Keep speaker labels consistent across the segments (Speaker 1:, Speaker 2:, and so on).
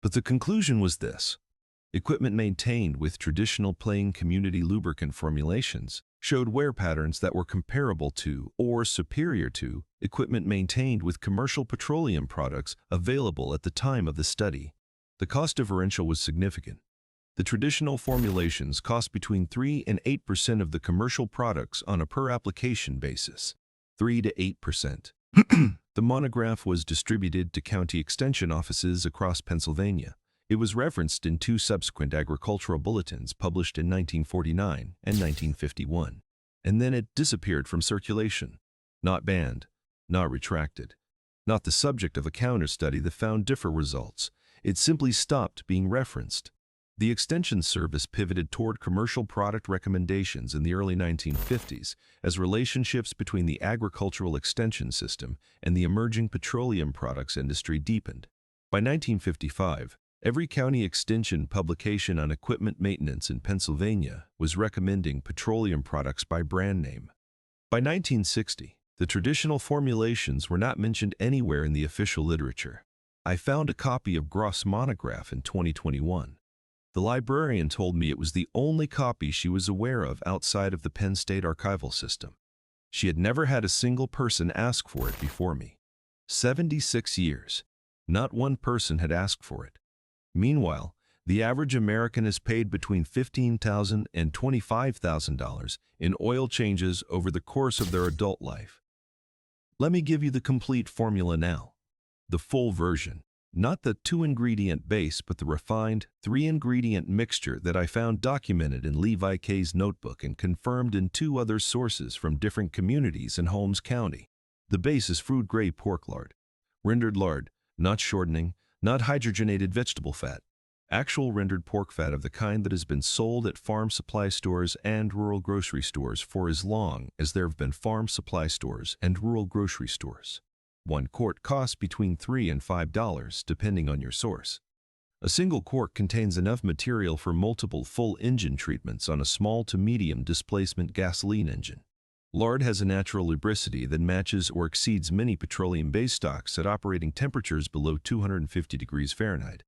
Speaker 1: But the conclusion was this. Equipment maintained with traditional plain community lubricant formulations showed wear patterns that were comparable to or superior to equipment maintained with commercial petroleum products available at the time of the study. The cost differential was significant. The traditional formulations cost between 3 and 8% of the commercial products on a per-application basis. 3 to 8%. The monograph was distributed to county extension offices across Pennsylvania. It was referenced in 2 subsequent agricultural bulletins published in 1949 and 1951. And then it disappeared from circulation. Not banned, not retracted, not the subject of a counter-study that found different results. It simply stopped being referenced. The Extension Service pivoted toward commercial product recommendations in the early 1950s as relationships between the agricultural extension system and the emerging petroleum products industry deepened. By 1955, every county extension publication on equipment maintenance in Pennsylvania was recommending petroleum products by brand name. By 1960, the traditional formulations were not mentioned anywhere in the official literature. I found a copy of Groff's monograph in 2021. The librarian told me it was the only copy she was aware of outside of the Penn State archival system. She had never had a single person ask for it before me. 76 years. Not one person had asked for it. Meanwhile, the average American is paid between $15,000 and $25,000 in oil changes over the course of their adult life. Let me give you the complete formula now. The full version. Not the 2-ingredient base, but the refined 3-ingredient mixture that I found documented in Levi K's notebook and confirmed in 2 other sources from different communities in Holmes County. The base is food-grade pork lard. Rendered lard, not shortening, not hydrogenated vegetable fat. Actual rendered pork fat of the kind that has been sold at farm supply stores and rural grocery stores for as long as there have been farm supply stores and rural grocery stores. 1 quart costs between $3 and $5 depending on your source. A single quart contains enough material for multiple full engine treatments on a small to medium displacement gasoline engine. Lard has a natural lubricity that matches or exceeds many petroleum-based stocks at operating temperatures below 250 degrees Fahrenheit.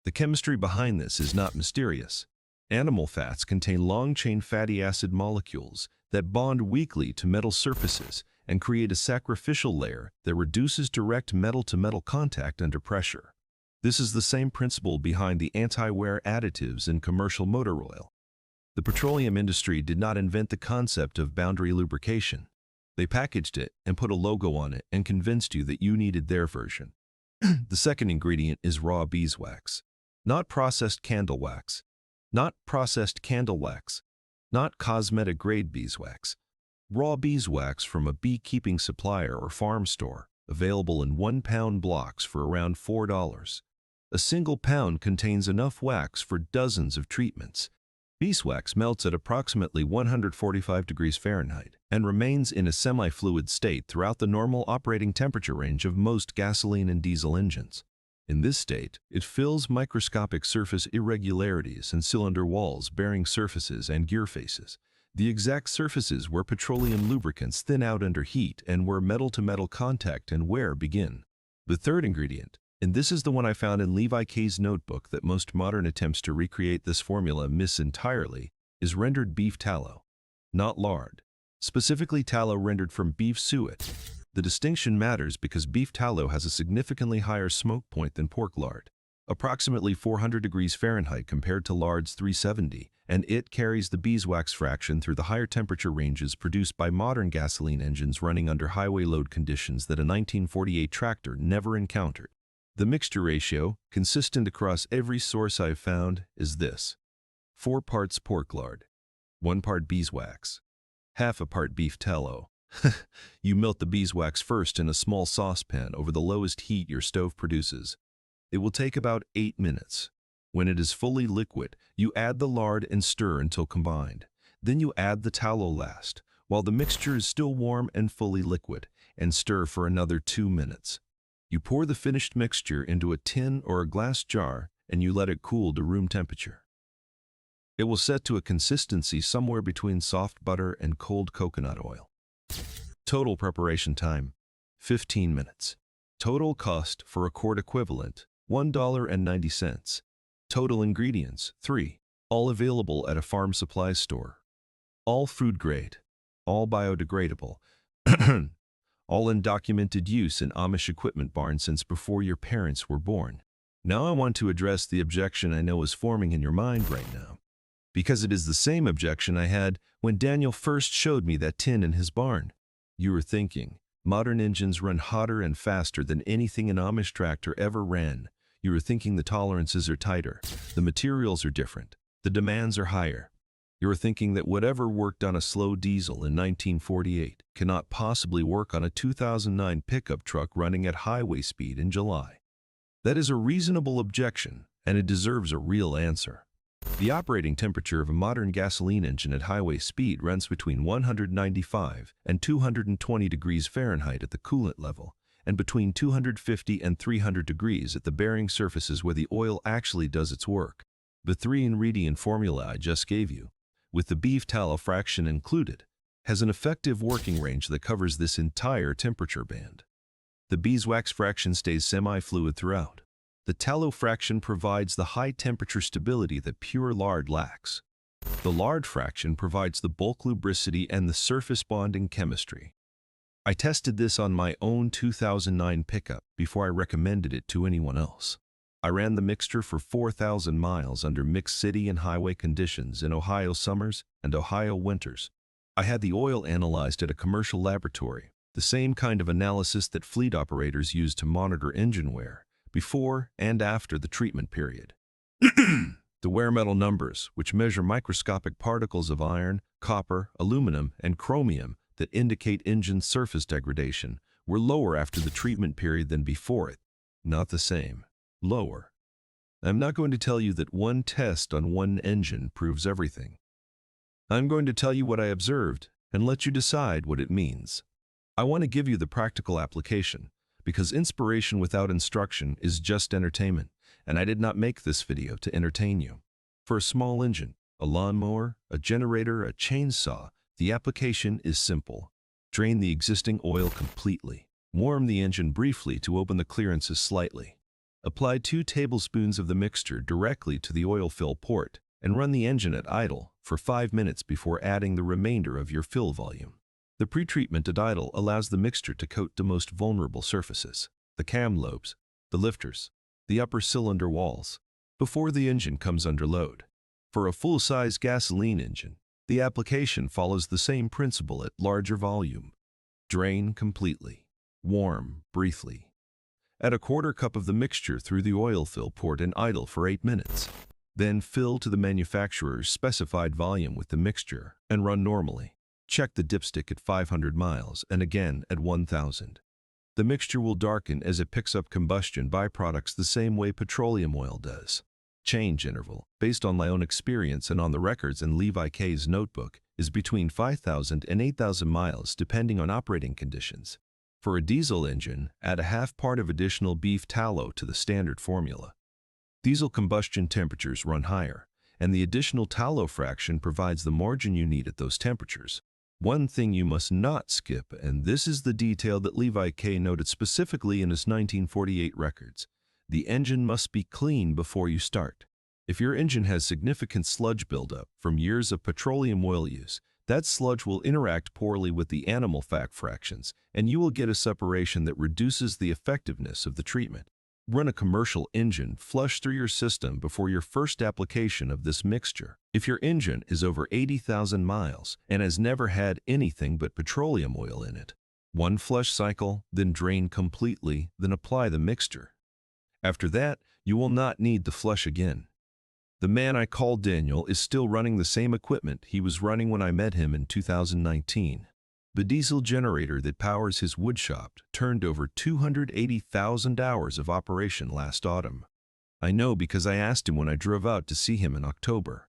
Speaker 1: The chemistry behind this is not mysterious. Animal fats contain long-chain fatty acid molecules that bond weakly to metal surfaces and create a sacrificial layer that reduces direct metal-to-metal contact under pressure. This is the same principle behind the anti-wear additives in commercial motor oil. The petroleum industry did not invent the concept of boundary lubrication. They packaged it and put a logo on it and convinced you that you needed their version. The second ingredient is raw beeswax. Not processed candle wax. Not processed candle wax. Not cosmetic-grade beeswax. Raw beeswax from a beekeeping supplier or farm store, available in 1-pound blocks for around $4. A single pound contains enough wax for dozens of treatments. Beeswax melts at approximately 145 degrees Fahrenheit and remains in a semi-fluid state throughout the normal operating temperature range of most gasoline and diesel engines. In this state, it fills microscopic surface irregularities and cylinder walls, bearing surfaces, and gear faces. The exact surfaces where petroleum lubricants thin out under heat and where metal-to-metal contact and wear begin. The third ingredient, and this is the one I found in Levi K's notebook that most modern attempts to recreate this formula miss entirely, is rendered beef tallow, not lard. Specifically tallow rendered from beef suet. The distinction matters because beef tallow has a significantly higher smoke point than pork lard, approximately 400 degrees Fahrenheit compared to lard's 370, and it carries the beeswax fraction through the higher temperature ranges produced by modern gasoline engines running under highway load conditions that a 1948 tractor never encountered. The mixture ratio, consistent across every source I've found, is this: 4 parts pork lard, 1 part beeswax, half a part beef tallow. You melt the beeswax first in a small saucepan over the lowest heat your stove produces. It will take about 8 minutes. When it is fully liquid, you add the lard and stir until combined. Then you add the tallow last, while the mixture is still warm and fully liquid, and stir for another 2 minutes. You pour the finished mixture into a tin or a glass jar, and you let it cool to room temperature. It will set to a consistency somewhere between soft butter and cold coconut oil. Total preparation time, 15 minutes. Total cost for a quart equivalent, $1.90. Total ingredients, 3. All available at a farm supply store. All food grade. All biodegradable. All in documented use in Amish equipment barns since before your parents were born. Now I want to address the objection I know is forming in your mind right now, because it is the same objection I had when Daniel first showed me that tin in his barn. You were thinking, modern engines run hotter and faster than anything an Amish tractor ever ran. You were thinking the tolerances are tighter, the materials are different, the demands are higher. You were thinking that whatever worked on a slow diesel in 1948 cannot possibly work on a 2009 pickup truck running at highway speed in July. That is a reasonable objection, and it deserves a real answer. The operating temperature of a modern gasoline engine at highway speed runs between 195 and 220 degrees Fahrenheit at the coolant level, and between 250 and 300 degrees at the bearing surfaces where the oil actually does its work. The 3-ingredient formula I just gave you, with the beef tallow fraction included, has an effective working range that covers this entire temperature band. The beeswax fraction stays semi-fluid throughout. The tallow fraction provides the high-temperature stability that pure lard lacks. The lard fraction provides the bulk lubricity and the surface bonding chemistry. I tested this on my own 2009 pickup before I recommended it to anyone else. I ran the mixture for 4,000 miles under mixed city and highway conditions in Ohio summers and Ohio winters. I had the oil analyzed at a commercial laboratory, the same kind of analysis that fleet operators use to monitor engine wear, before and after the treatment period. The wear metal numbers, which measure microscopic particles of iron, copper, aluminum, and chromium that indicate engine surface degradation, were lower after the treatment period than before it. Not the same. Lower. I'm not going to tell you that one test on one engine proves everything. I'm going to tell you what I observed and let you decide what it means. I want to give you the practical application, because inspiration without instruction is just entertainment, and I did not make this video to entertain you. For a small engine, a lawnmower, a generator, a chainsaw, the application is simple. Drain the existing oil completely. Warm the engine briefly to open the clearances slightly. Apply 2 tablespoons of the mixture directly to the oil fill port and run the engine at idle for 5 minutes before adding the remainder of your fill volume. The pretreatment at idle allows the mixture to coat the most vulnerable surfaces, the cam lobes, the lifters, the upper cylinder walls, before the engine comes under load. For a full-size gasoline engine, the application follows the same principle at larger volume. Drain completely. Warm briefly. Add a 1/4 cup of the mixture through the oil fill port and idle for 8 minutes. Then fill to the manufacturer's specified volume with the mixture and run normally. Check the dipstick at 500 miles and again at 1,000. The mixture will darken as it picks up combustion byproducts the same way petroleum oil does. Change interval, based on my own experience and on the records in Levi K's notebook, is between 5,000 and 8,000 miles depending on operating conditions. For a diesel engine, add a 1/2 part of additional beef tallow to the standard formula. Diesel combustion temperatures run higher, and the additional tallow fraction provides the margin you need at those temperatures. One thing you must not skip, and this is the detail that Levi K noted specifically in his 1948 records: the engine must be clean before you start. If your engine has significant sludge buildup from years of petroleum oil use, that sludge will interact poorly with the animal fat fractions, and you will get a separation that reduces the effectiveness of the treatment. Run a commercial engine flush through your system before your first application of this mixture. If your engine is over 80,000 miles and has never had anything but petroleum oil in it, 1 flush cycle, then drain completely, then apply the mixture. After that, you will not need to flush again. The man I called Daniel is still running the same equipment he was running when I met him in 2019. The diesel generator that powers his woodshop turned over 280,000 hours of operation last autumn. I know because I asked him when I drove out to see him in October.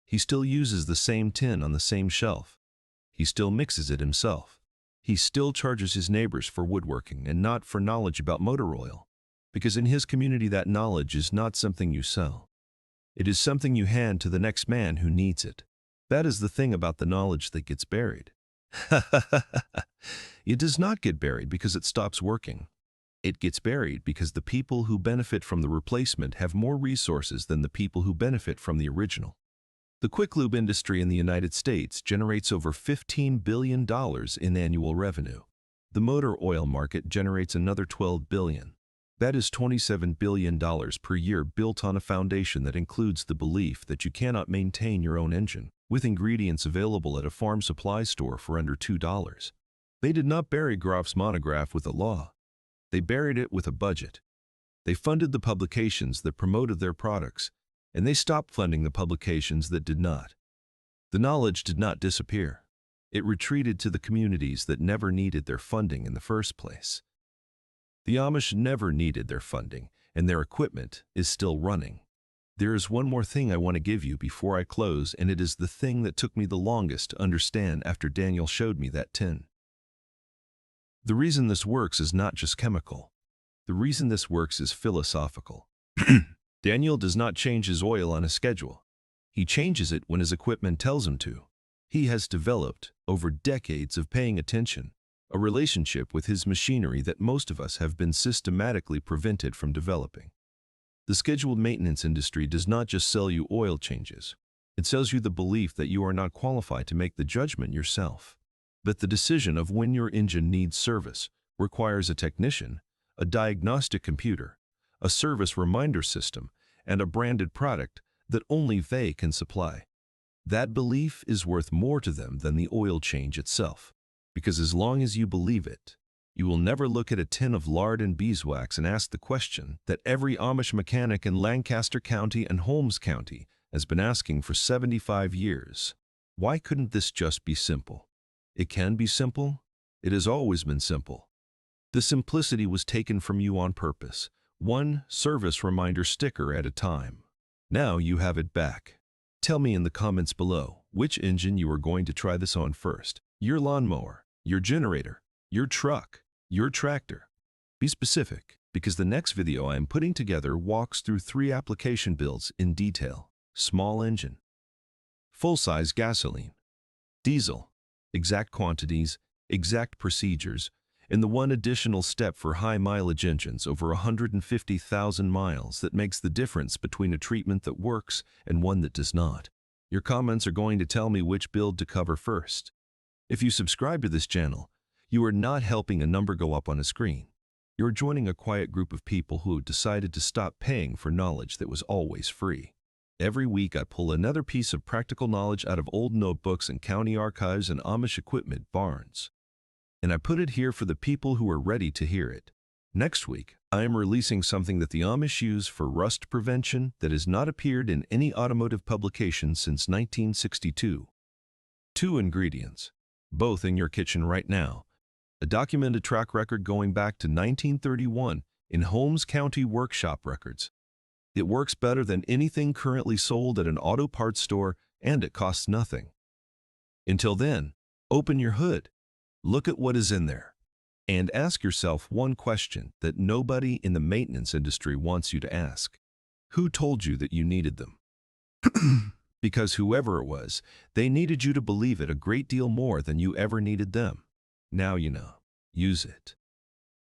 Speaker 1: He still uses the same tin on the same shelf. He still mixes it himself. He still charges his neighbors for woodworking and not for knowledge about motor oil, because in his community that knowledge is not something you sell. It is something you hand to the next man who needs it. That is the thing about the knowledge that gets buried. It does not get buried because it stops working. It gets buried because the people who benefit from the replacement have more resources than the people who benefit from the original. The quick lube industry in the United States generates over $15 billion in annual revenue. The motor oil market generates another $12 billion. That is $27 billion per year built on a foundation that includes the belief that you cannot maintain your own engine with ingredients available at a farm supply store for under $2. They did not bury Groff's monograph with a law. They buried it with a budget. They funded the publications that promoted their products, and they stopped funding the publications that did not. The knowledge did not disappear. It retreated to the communities that never needed their funding in the first place. The Amish never needed their funding, and their equipment is still running. There is one more thing I want to give you before I close, and it is the thing that took me the longest to understand after Daniel showed me that tin. The reason this works is not just chemical. The reason this works is philosophical. Daniel does not change his oil on a schedule. He changes it when his equipment tells him to. He has developed, over decades of paying attention, a relationship with his machinery that most of us have been systematically prevented from developing. The scheduled maintenance industry does not just sell you oil changes. It sells you the belief that you are not qualified to make the judgment yourself. But the decision of when your engine needs service requires a technician, a diagnostic computer, a service reminder system, and a branded product that only they can supply. That belief is worth more to them than the oil change itself, because as long as you believe it, you will never look at a tin of lard and beeswax and ask the question that every Amish mechanic in Lancaster County and Holmes County has been asking for 75 years. Why couldn't this just be simple? It can be simple. It has always been simple. The simplicity was taken from you on purpose, one service reminder sticker at a time. Now you have it back. Tell me in the comments below which engine you are going to try this on first. Your lawnmower, your generator, your truck, your tractor. Be specific, because the next video I am putting together walks through 3 application builds in detail. Small engine, full-size gasoline, diesel, exact quantities, exact procedures, and the one additional step for high-mileage engines over 150,000 miles that makes the difference between a treatment that works and one that does not. Your comments are going to tell me which build to cover first. If you subscribe to this channel, you are not helping a number go up on a screen. You're joining a quiet group of people who decided to stop paying for knowledge that was always free. Every week I pull another piece of practical knowledge out of old notebooks and county archives and Amish equipment barns. And I put it here for the people who are ready to hear it. Next week, I am releasing something that the Amish use for rust prevention that has not appeared in any automotive publication since 1962. 2 ingredients, both in your kitchen right now. A documented track record going back to 1931 in Holmes County workshop records. It works better than anything currently sold at an auto parts store, and it costs nothing. Until then, open your hood. Look at what is in there, and ask yourself one question that nobody in the maintenance industry wants you to ask. Who told you that you needed them? Because whoever it was, they needed you to believe it a great deal more than you ever needed them. Now you know. Use it.